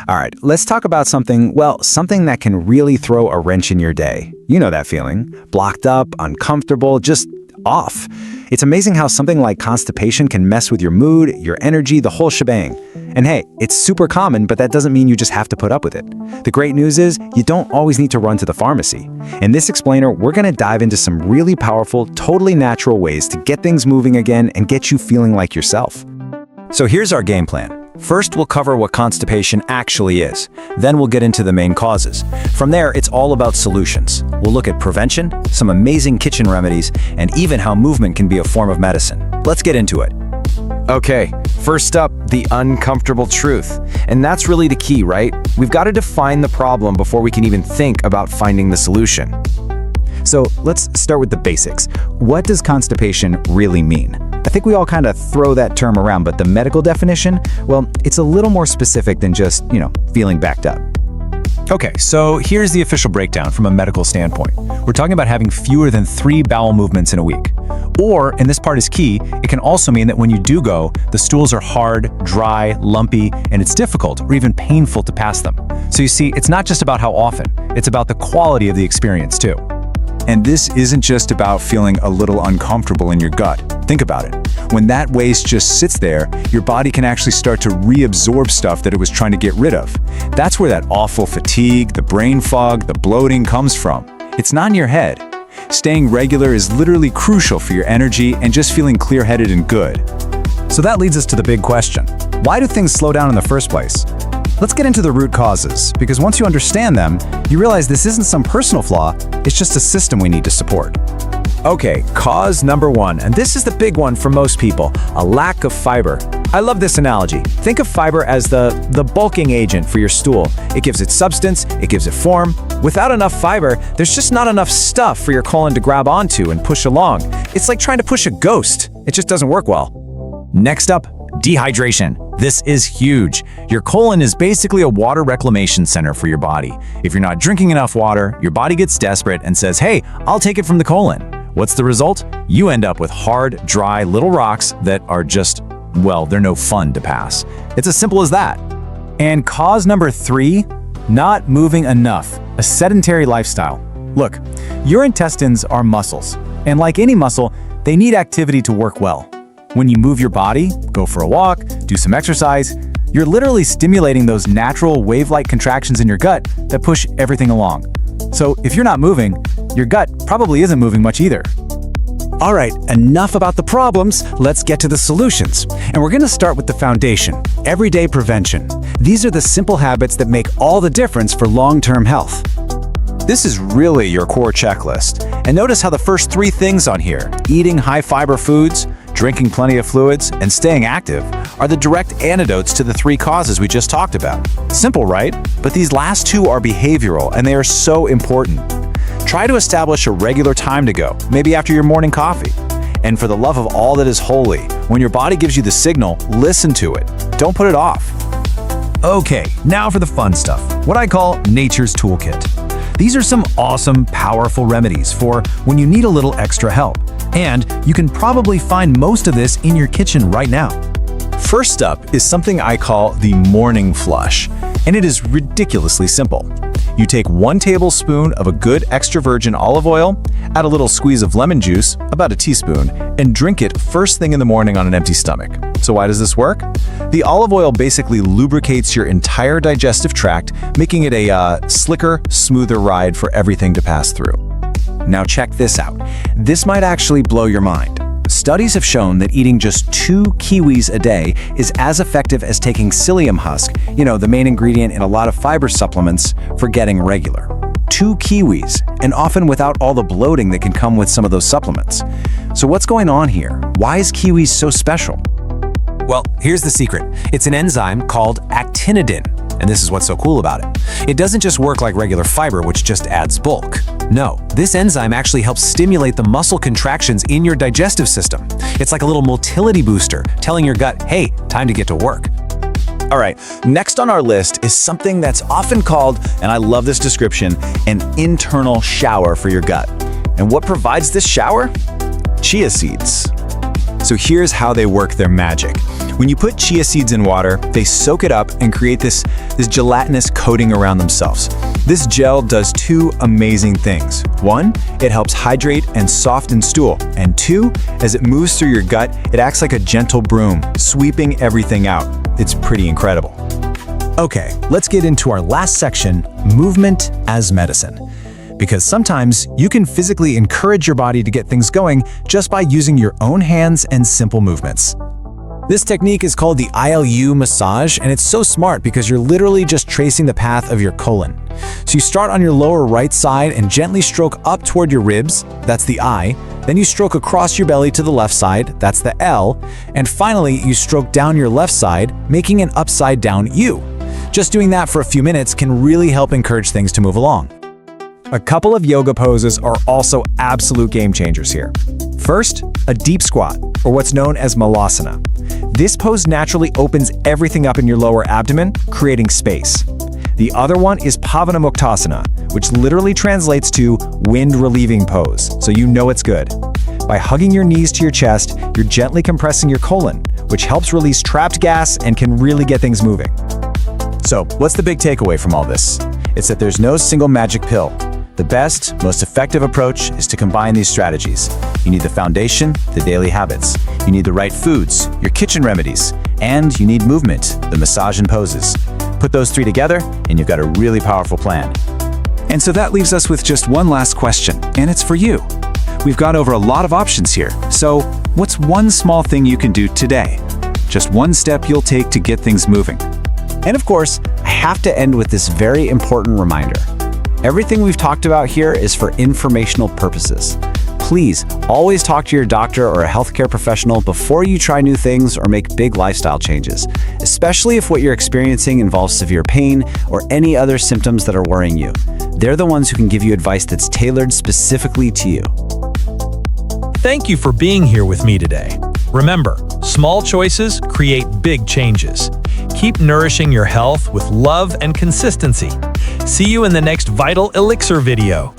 All right, let's talk about something that can really throw a wrench in your day. You know that feeling. Blocked up, uncomfortable, just off. It's amazing how something like constipation can mess with your mood, your energy, the whole shebang. And hey, it's super common, but that doesn't mean you just have to put up with it. The great news is, you don't always need to run to the pharmacy. In this explainer, we're going to dive into some really powerful, totally natural ways to get things moving again and get you feeling like yourself. So here's our game plan. First, we'll cover what constipation actually is. Then we'll get into the main causes. From there, it's all about solutions. We'll look at prevention, some amazing kitchen remedies, and even how movement can be a form of medicine. Let's get into it. Okay, first up, the uncomfortable truth. And that's really the key, right? We've got to define the problem before we can even think about finding the solution. So let's start with the basics. What does constipation really mean? I think we all kind of throw that term around, but the medical definition, well, it's a little more specific than just, feeling backed up. Okay, so here's the official breakdown from a medical standpoint. We're talking about having fewer than 3 bowel movements in a week. Or, and this part is key, it can also mean that when you do go, the stools are hard, dry, lumpy, and it's difficult or even painful to pass them. So you see, it's not just about how often, it's about the quality of the experience too. And this isn't just about feeling a little uncomfortable in your gut. Think about it. When that waste just sits there, your body can actually start to reabsorb stuff that it was trying to get rid of. That's where that awful fatigue, the brain fog, the bloating comes from. It's not in your head. Staying regular is literally crucial for your energy and just feeling clear-headed and good. So that leads us to the big question. Why do things slow down in the first place? Let's get into the root causes, because once you understand them, you realize this isn't some personal flaw, it's just a system we need to support. Okay, cause number 1, and this is the big one for most people, a lack of fiber. I love this analogy. Think of fiber as the bulking agent for your stool. It gives it substance, it gives it form. Without enough fiber, there's just not enough stuff for your colon to grab onto and push along. It's like trying to push a ghost. It just doesn't work well. Next up, dehydration. This is huge. Your colon is basically a water reclamation center for your body. If you're not drinking enough water, your body gets desperate and says, hey, I'll take it from the colon. What's the result? You end up with hard, dry little rocks that are just, well, they're no fun to pass. It's as simple as that. And cause number 3, not moving enough, a sedentary lifestyle. Look, your intestines are muscles, and like any muscle, they need activity to work well. When you move your body, go for a walk, do some exercise, you're literally stimulating those natural wave-like contractions in your gut that push everything along. So if you're not moving, your gut probably isn't moving much either. All right, enough about the problems, let's get to the solutions. And we're gonna start with the foundation, everyday prevention. These are the simple habits that make all the difference for long-term health. This is really your core checklist. And notice how the first 3 things on here, eating high-fiber foods, drinking plenty of fluids, and staying active, are the direct antidotes to the 3 causes we just talked about. Simple, right? But these last 2 are behavioral, and they are so important. Try to establish a regular time to go, maybe after your morning coffee. And for the love of all that is holy, when your body gives you the signal, listen to it. Don't put it off. Okay, now for the fun stuff, what I call nature's toolkit. These are some awesome, powerful remedies for when you need a little extra help. And you can probably find most of this in your kitchen right now. First up is something I call the morning flush, and it is ridiculously simple. You take 1 tablespoon of a good extra virgin olive oil, add a little squeeze of lemon juice, about a teaspoon, and drink it first thing in the morning on an empty stomach. So why does this work? The olive oil basically lubricates your entire digestive tract, making it a slicker, smoother ride for everything to pass through. Now check this out. This might actually blow your mind. Studies have shown that eating just 2 kiwis a day is as effective as taking psyllium husk, the main ingredient in a lot of fiber supplements, for getting regular. 2 kiwis, and often without all the bloating that can come with some of those supplements. So what's going on here? Why is kiwis so special? Well, here's the secret. It's an enzyme called actinidin, and this is what's so cool about it. It doesn't just work like regular fiber, which just adds bulk. No, this enzyme actually helps stimulate the muscle contractions in your digestive system. It's like a little motility booster, telling your gut, hey, time to get to work. All right, next on our list is something that's often called, and I love this description, an internal shower for your gut. And what provides this shower? Chia seeds. So here's how they work their magic. When you put chia seeds in water, they soak it up and create this gelatinous coating around themselves. This gel does two amazing things. One, it helps hydrate and soften stool. And two, as it moves through your gut, it acts like a gentle broom, sweeping everything out. It's pretty incredible. Okay, let's get into our last section, movement as medicine. Because sometimes you can physically encourage your body to get things going just by using your own hands and simple movements. This technique is called the ILU massage, and it's so smart because you're literally just tracing the path of your colon. So you start on your lower right side and gently stroke up toward your ribs, that's the I, then you stroke across your belly to the left side, that's the L, and finally you stroke down your left side, making an upside down U. Just doing that for a few minutes can really help encourage things to move along. A couple of yoga poses are also absolute game changers here. First, a deep squat, or what's known as malasana. This pose naturally opens everything up in your lower abdomen, creating space. The other one is Pavanamuktasana, which literally translates to wind-relieving pose, so you know it's good. By hugging your knees to your chest, you're gently compressing your colon, which helps release trapped gas and can really get things moving. So, what's the big takeaway from all this? It's that there's no single magic pill. The best, most effective approach is to combine these strategies. You need the foundation, the daily habits. You need the right foods, your kitchen remedies, and you need movement, the massage and poses. Put those three together, and you've got a really powerful plan. And so that leaves us with just one last question, and it's for you. We've gone over a lot of options here, so what's one small thing you can do today? Just one step you'll take to get things moving. And of course, I have to end with this very important reminder. Everything we've talked about here is for informational purposes. Please always talk to your doctor or a healthcare professional before you try new things or make big lifestyle changes, especially if what you're experiencing involves severe pain or any other symptoms that are worrying you. They're the ones who can give you advice that's tailored specifically to you. Thank you for being here with me today. Remember, small choices create big changes. Keep nourishing your health with love and consistency. See you in the next Vital Elixir video.